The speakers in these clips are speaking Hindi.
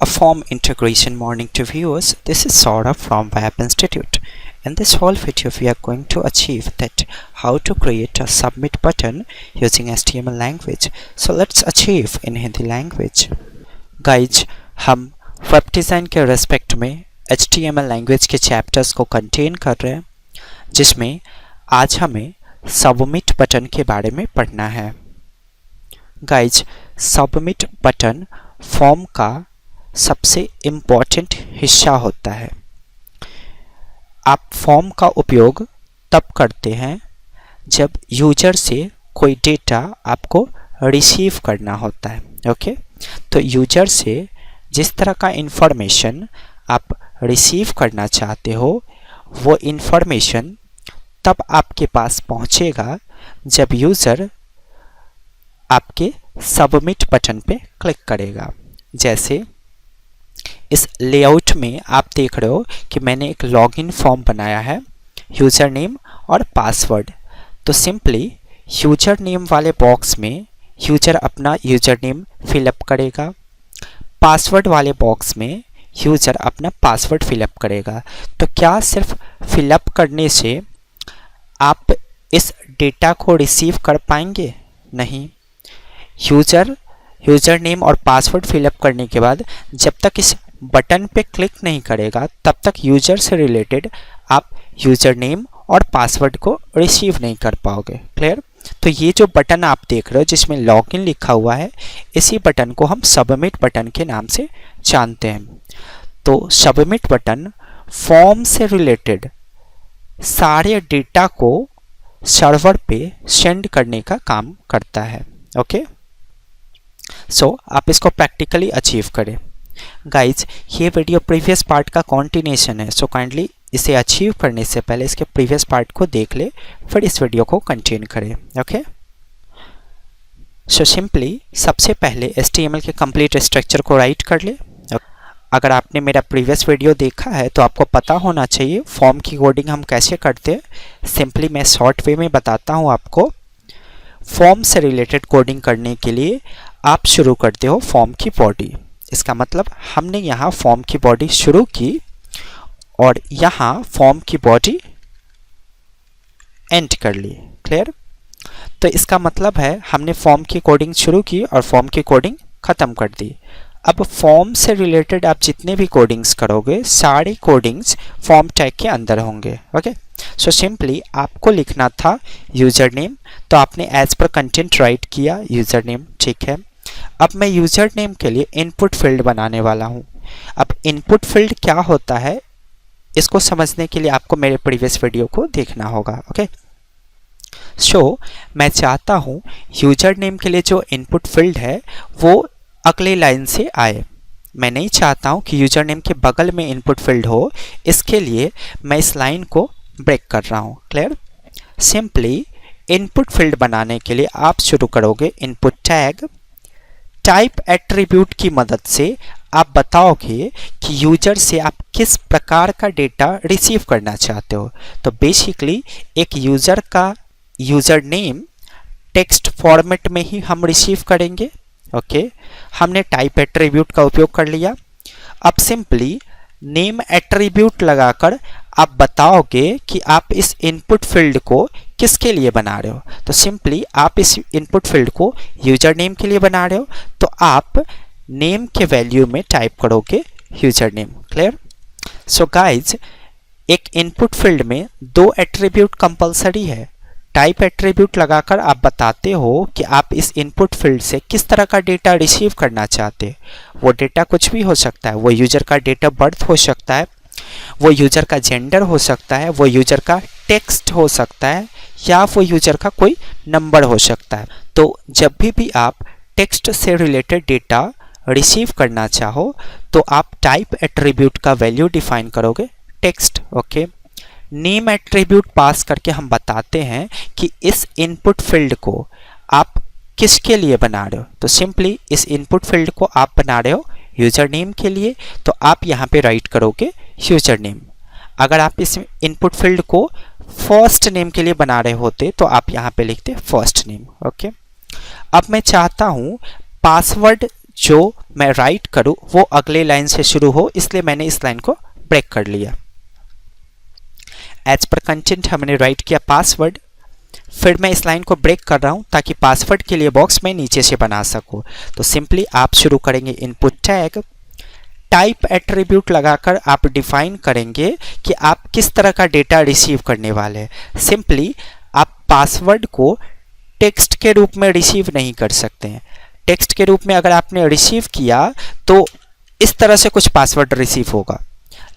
A form integration morning to viewers. This is Saurabh from Web Institute. In this whole video we are going to achieve that how to create a submit button using HTML language. So let's achieve in Hindi language. Guys, हम वेब डिज़ाइन के रेस्पेक्ट में HTML लैंग्वेज के चैप्टर्स को कंटेन कर रहे हैं, जिसमें आज हमें सबमिट बटन के बारे में पढ़ना है. गाइज, सबमिट बटन फॉर्म का सबसे इम्पॉर्टेंट हिस्सा होता है. आप फॉर्म का उपयोग तब करते हैं जब यूजर से कोई डेटा आपको रिसीव करना होता है. ओके, तो यूजर से जिस तरह का इंफॉर्मेशन आप रिसीव करना चाहते हो वो इंफॉर्मेशन तब आपके पास पहुंचेगा जब यूज़र आपके सबमिट बटन पे क्लिक करेगा. जैसे इस लेआउट में आप देख रहे हो कि मैंने एक लॉगिन फॉर्म बनाया है, यूज़र नेम और पासवर्ड. तो सिंपली यूज़र नेम वाले बॉक्स में यूज़र अपना यूज़र नेम फिलअप करेगा, पासवर्ड वाले बॉक्स में यूज़र अपना पासवर्ड फिलअप करेगा. तो क्या सिर्फ फिलअप करने से आप इस डेटा को रिसीव कर पाएंगे? नहीं. यूज़र नेम और पासवर्ड फिलअप करने के बाद जब तक इस बटन पे क्लिक नहीं करेगा तब तक यूज़र से रिलेटेड आप यूज़र नेम और पासवर्ड को रिसीव नहीं कर पाओगे. क्लियर? तो ये जो बटन आप देख रहे हो जिसमें लॉगिन लिखा हुआ है, इसी बटन को हम सबमिट बटन के नाम से जानते हैं. तो सबमिट बटन फॉर्म से रिलेटेड सारे डेटा को सर्वर पे सेंड करने का काम करता है. ओके, सो आप इसको प्रैक्टिकली अचीव करें. गाइज, ये वीडियो प्रीवियस पार्ट का कॉन्टिन्यूशन है, सो काइंडली इसे अचीव करने से पहले इसके प्रीवियस पार्ट को देख ले, फिर इस वीडियो को कंटिन्यू करें. ओके, सो सिंपली सबसे पहले HTML के कंप्लीट स्ट्रक्चर को राइट कर ले. अगर आपने मेरा प्रीवियस वीडियो देखा है तो आपको पता होना चाहिए फॉर्म की कोडिंग हम कैसे करते हैं. सिंपली मैं शॉर्ट वे में बताता हूँ आपको. फॉर्म से रिलेटेड कोडिंग करने के लिए आप शुरू करते हो फॉर्म की बॉडी. इसका मतलब हमने यहाँ फॉर्म की बॉडी शुरू की और यहाँ फॉर्म की बॉडी एंड कर ली. क्लियर? तो इसका मतलब है हमने फॉर्म की कोडिंग शुरू की और फॉर्म की कोडिंग ख़त्म कर दी. अब फॉर्म से रिलेटेड आप जितने भी कोडिंग्स करोगे सारी कोडिंग्स फॉर्म टैग के अंदर होंगे. ओके, सो सिंपली आपको लिखना था यूज़र नेम, तो आपने एज पर कंटेंट राइट किया यूज़र नेम. ठीक है, अब मैं यूज़र नेम के लिए इनपुट फील्ड बनाने वाला हूँ. अब इनपुट फील्ड क्या होता है इसको समझने के लिए आपको मेरे प्रीवियस वीडियो को देखना होगा. ओके, सो मैं चाहता हूँ यूज़र नेम के लिए जो इनपुट फील्ड है वो अगले लाइन से आए. मैं नहीं चाहता हूँ कि यूज़र नेम के बगल में इनपुट फील्ड हो, इसके लिए मैं इस लाइन को ब्रेक कर रहा हूँ. क्लियर? सिंपली इनपुट फील्ड बनाने के लिए आप शुरू करोगे इनपुट टैग. टाइप एट्रीब्यूट की मदद से आप बताओगे कि यूजर से आप किस प्रकार का डेटा रिसीव करना चाहते हो. तो बेसिकली एक यूज़र का यूज़र नेम टेक्स्ट फॉर्मेट में ही हम रिसीव करेंगे. ओके, हमने टाइप एट्रीब्यूट का उपयोग कर लिया. अब सिंपली नेम एट्रीब्यूट लगाकर आप बताओगे कि आप इस इनपुट फील्ड को किसके लिए बना रहे हो. तो सिंपली आप इस इनपुट फील्ड को यूज़र नेम के लिए बना रहे हो, तो आप नेम के वैल्यू में टाइप करोगे user name. Clear? So guys, एक इनपुट फील्ड में दो एट्रीब्यूट कंपलसरी है. टाइप एट्रीब्यूट लगाकर आप बताते हो कि आप इस इनपुट फील्ड से किस तरह का डेटा रिसीव करना चाहते हैं. वो डेटा कुछ भी हो सकता है. वो यूज़र का डेट ऑफ बर्थ हो सकता है, वो यूज़र का जेंडर हो सकता है, वो यूज़र का टेक्स्ट हो सकता है, या वो यूज़र का कोई नंबर हो सकता है. तो जब भी आप टेक्स्ट से रिलेटेड डेटा रिसीव करना चाहो तो आप टाइप एट्रीब्यूट का वैल्यू डिफाइन करोगे टेक्स्ट. ओके, नेम एट्रीब्यूट पास करके हम बताते हैं कि इस इनपुट फील्ड को आप किसके लिए बना रहे हो. तो सिंपली इस इनपुट फील्ड को आप बना रहे हो यूज़र नेम के लिए, तो आप यहाँ पे राइट करोगे यूज़र नेम. अगर आप इस इनपुट फील्ड को फर्स्ट नेम के लिए बना रहे होते तो आप यहाँ पे लिखते फर्स्ट नेम. ओके, अब मैं चाहता हूँ पासवर्ड जो मैं राइट करूँ वो अगले लाइन से शुरू हो, इसलिए मैंने इस लाइन को ब्रेक कर लिया। एज पर कंटेंट हमने राइट किया पासवर्ड, फिर मैं इस लाइन को ब्रेक कर रहा हूँ ताकि पासवर्ड के लिए बॉक्स मैं नीचे से बना सकूँ। तो सिंपली आप शुरू करेंगे इनपुट टैग, टाइप एट्रीब्यूट लगाकर आप डिफाइन करेंगे कि आप किस तरह का डेटा रिसीव करने वाले हैं। सिंपली आप पासवर्ड को टेक्स्ट के रूप में रिसीव नहीं कर सकते हैं। टेक्स्ट के रूप में अगर आपने रिसीव किया तो इस तरह से कुछ पासवर्ड रिसीव होगा,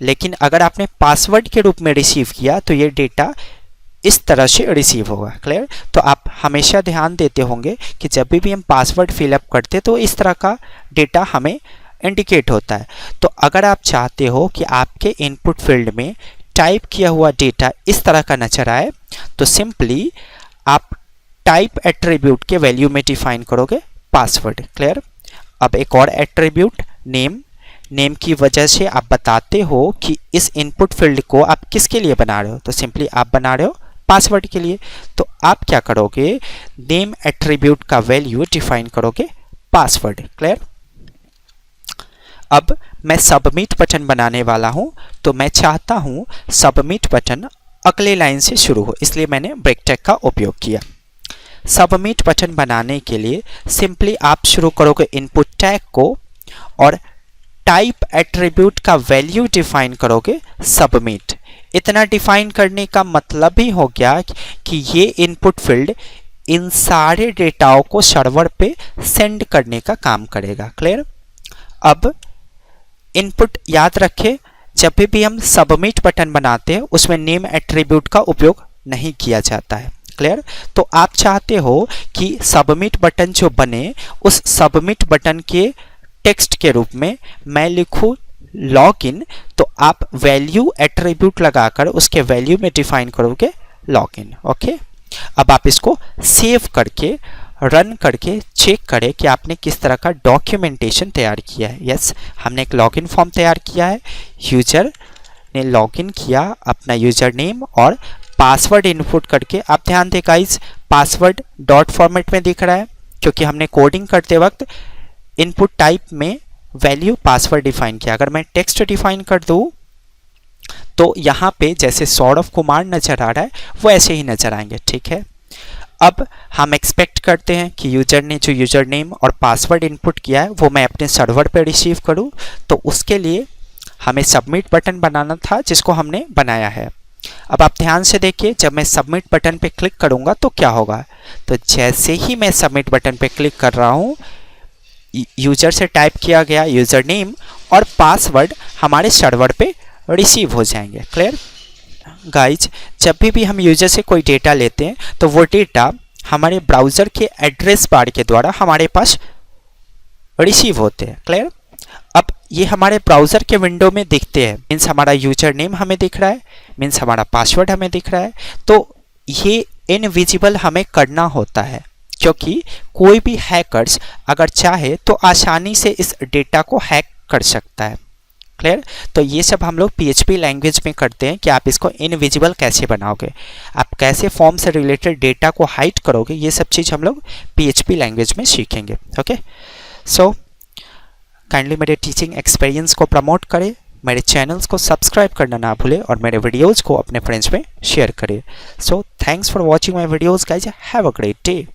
लेकिन अगर आपने पासवर्ड के रूप में रिसीव किया तो ये डेटा इस तरह से रिसीव होगा। क्लियर? तो आप हमेशा ध्यान देते होंगे कि जब भी हम पासवर्ड फिलअप करते तो इस तरह का डेटा हमें इंडिकेट होता है। तो अगर आप चाहते हो कि आपके इनपुट फील्ड में टाइप किया हुआ डेटा इस तरह का नजर आए तो सिंपली आप टाइप एट्रीब्यूट के वैल्यू में डिफाइन करोगे पासवर्ड। क्लियर? अब एक और एट्रीब्यूट नेम, नेम की वजह से आप बताते हो कि इस इनपुट फील्ड को आप किसके लिए बना रहे हो, तो सिंपली आप बना रहे हो पासवर्ड के लिए। तो आप क्या करोगे, नेम एट्रीब्यूट का वैल्यू डिफाइन करोगे पासवर्ड। क्लियर? अब मैं सबमिट बटन बनाने वाला हूं, तो मैं चाहता हूं सबमिट बटन अगले लाइन से शुरू हो, इसलिए मैंने ब्रेक टैग का उपयोग किया। सबमिट बटन बनाने के लिए सिंपली आप शुरू करोगे इनपुट टैग को और टाइप एट्रीब्यूट का वैल्यू डिफाइन करोगे सबमिट। इतना डिफाइन करने का मतलब ही हो गया कि ये इनपुट फील्ड इन सारे डेटाओं को सर्वर पे सेंड करने का काम करेगा। क्लियर? अब इनपुट याद रखें, जब भी हम सबमिट बटन बनाते हैं उसमें नेम एट्रीब्यूट का उपयोग नहीं किया जाता है। क्लियर? तो आप चाहते हो कि सबमिट बटन जो बने उस सबमिट बटन के टेक्स्ट के रूप में मैं लिखूं लॉगिन, तो आप वैल्यू एट्रीब्यूट लगाकर उसके वैल्यू में डिफाइन करोगे लॉगिन। ओके, अब आप इसको सेव करके रन करके चेक करें कि आपने किस तरह का डॉक्यूमेंटेशन तैयार किया है। यस, हमने एक लॉगिन फॉर्म तैयार किया है, यूजर ने लॉगिन किया, अपना यूजर नेम और पासवर्ड इनपुट करके। आप ध्यान दें गाइस, पासवर्ड डॉट फॉर्मेट में दिख रहा है क्योंकि हमने कोडिंग करते वक्त इनपुट टाइप में वैल्यू पासवर्ड डिफाइन किया। अगर मैं टेक्स्ट डिफाइन कर दूं तो यहाँ पे जैसे सौरभ कुमार नजर आ रहा है वो ऐसे ही नजर आएंगे। ठीक है, अब हम एक्सपेक्ट करते हैं कि यूजर ने जो यूजर नेम और पासवर्ड इनपुट किया है वो मैं अपने सर्वर पे रिसीव करूं, तो उसके लिए हमें सबमिट बटन बनाना था जिसको हमने बनाया है। अब आप ध्यान से देखिए, जब मैं सबमिट बटन पे क्लिक करूंगा तो क्या होगा, तो जैसे ही मैं सबमिट बटन पे क्लिक कर रहा हूं यूजर से टाइप किया गया यूजर नेम और पासवर्ड हमारे सर्वर पे रिसीव हो जाएंगे। Clear guys? जब भी हम यूजर से कोई डेटा लेते हैं तो वो डेटा हमारे ब्राउज़र के एड्रेस बार के द्वारा हमारे पास रिसीव होते हैं। क्लियर? अब ये हमारे ब्राउज़र के विंडो में दिखते हैं, मीन्स हमारा यूजर नेम हमें दिख रहा है, मीन्स हमारा पासवर्ड हमें दिख रहा है। तो ये इनविजिबल हमें करना होता है क्योंकि कोई भी हैकर्स अगर चाहे तो आसानी से इस डेटा को हैक कर सकता है। क्लियर? तो ये सब हम लोग PHP लैंग्वेज में करते हैं कि आप इसको इनविजिबल कैसे बनाओगे, आप कैसे फॉर्म से रिलेटेड डेटा को हाइड करोगे, ये सब चीज़ हम लोग PHP लैंग्वेज में सीखेंगे। ओके, सो काइंडली मेरे टीचिंग एक्सपीरियंस को प्रमोट करें, मेरे चैनल्स को सब्सक्राइब करना ना भूलें और मेरे वीडियोज़ को अपने फ्रेंड्स में शेयर करें। So thanks for watching my videos guys, have a great day.